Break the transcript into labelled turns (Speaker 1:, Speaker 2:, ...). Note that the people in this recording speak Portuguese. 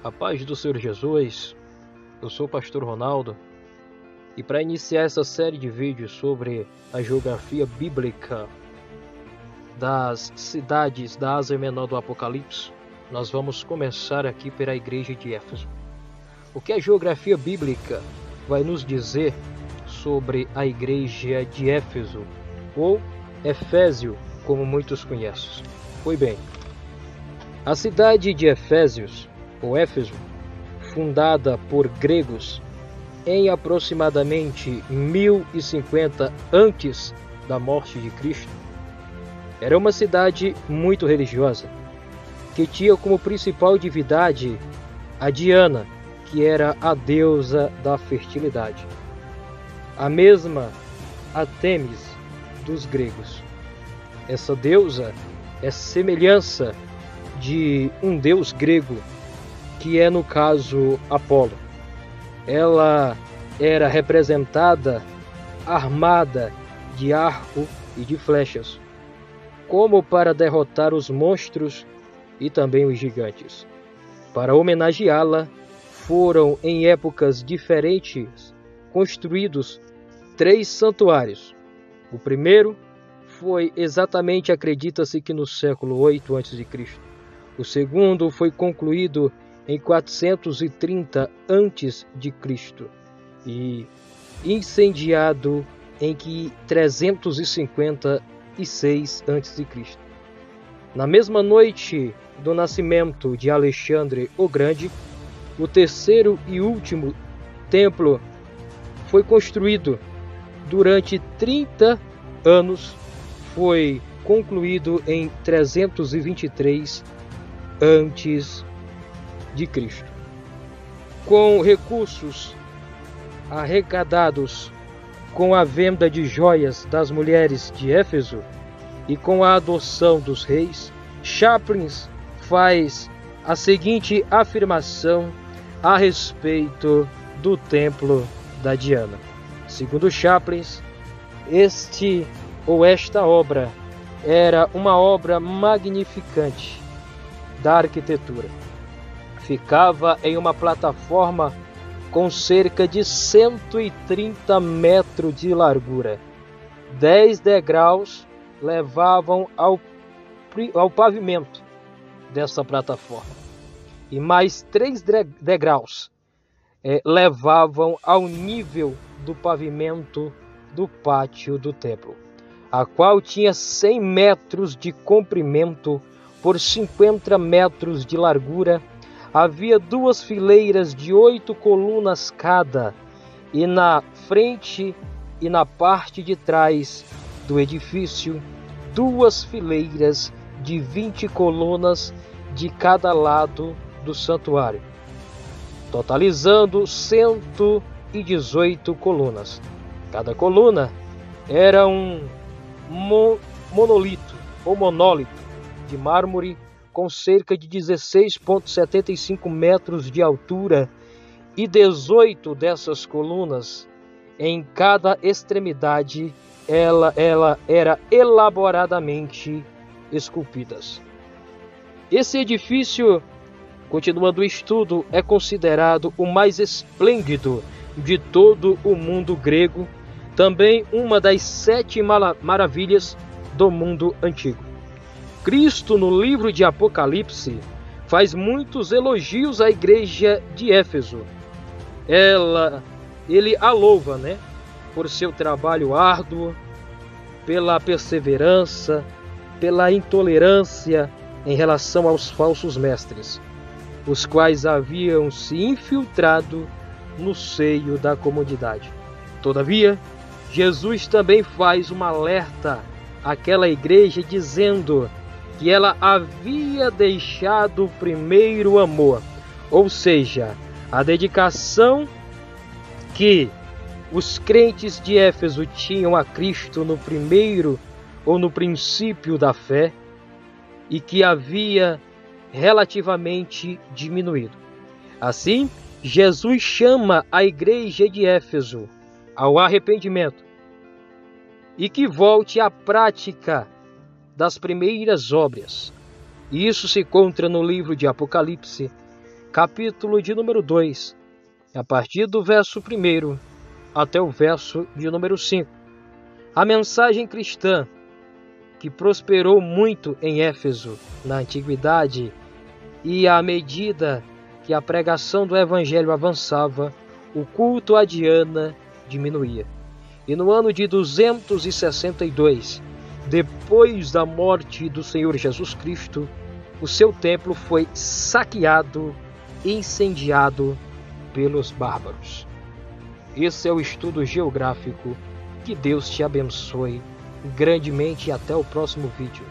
Speaker 1: A paz do Senhor Jesus, eu sou o pastor Ronaldo e para iniciar essa série de vídeos sobre a geografia bíblica das cidades da Ásia Menor do Apocalipse, nós vamos começar aqui pela igreja de Éfeso. O que a geografia bíblica vai nos dizer sobre a igreja de Éfeso, ou Efésio, como muitos conhecem? Pois bem, a cidade de Efésios, ou Éfeso, fundada por gregos em aproximadamente 1050 antes da morte de Cristo, era uma cidade muito religiosa, que tinha como principal divindade a Diana, que era a deusa da fertilidade, a mesma Artemis dos gregos. Essa deusa é semelhança de um deus grego, que é no caso Apolo. Ela era representada armada de arco e de flechas, como para derrotar os monstros e também os gigantes. Para homenageá-la, foram em épocas diferentes construídos 3 santuários. O primeiro foi exatamente, acredita-se que no século 8 a.C. O segundo foi concluído em 430 a.C. e incendiado em 356 a.C. Na mesma noite do nascimento de Alexandre o Grande, o terceiro e último templo foi construído. Durante 30 anos, foi concluído em 323 a.C. Com recursos arrecadados com a venda de joias das mulheres de Éfeso e com a adoção dos reis, Chaplin faz a seguinte afirmação a respeito do templo da Diana. Segundo Chaplin, esta obra era uma obra magnificante da arquitetura. Ficava em uma plataforma com cerca de 130 metros de largura. 10 degraus levavam ao pavimento dessa plataforma, e mais 3 degraus levavam ao nível do pavimento do pátio do templo, a qual tinha 100 metros de comprimento por 50 metros de largura. Havia 2 fileiras de 8 colunas cada, e na frente e na parte de trás do edifício 2 fileiras de 20 colunas de cada lado do santuário, totalizando 118 colunas. Cada coluna era um monolito de mármore com cerca de 16,75 metros de altura, e 18 dessas colunas em cada extremidade ela era elaboradamente esculpidas. Esse edifício, continuando o estudo, é considerado o mais esplêndido de todo o mundo grego, também uma das 7 maravilhas do mundo antigo. Cristo, no livro de Apocalipse, faz muitos elogios à igreja de Éfeso. Ele a louva, por seu trabalho árduo, pela perseverança, pela intolerância em relação aos falsos mestres, os quais haviam se infiltrado no seio da comunidade. Todavia, Jesus também faz um alerta àquela igreja, dizendo que ela havia deixado o primeiro amor, ou seja, a dedicação que os crentes de Éfeso tinham a Cristo no primeiro ou no princípio da fé, e que havia relativamente diminuído. Assim, Jesus chama a igreja de Éfeso ao arrependimento e que volte à prática das primeiras obras. E isso se encontra no livro de Apocalipse, capítulo de número 2, a partir do verso 1 até o verso de número 5. A mensagem cristã que prosperou muito em Éfeso na antiguidade, e à medida que a pregação do evangelho avançava, o culto a Diana diminuía. E no ano de 262, depois da morte do Senhor Jesus Cristo, o seu templo foi saqueado e incendiado pelos bárbaros. Esse é o estudo geográfico. Que Deus te abençoe grandemente e até o próximo vídeo.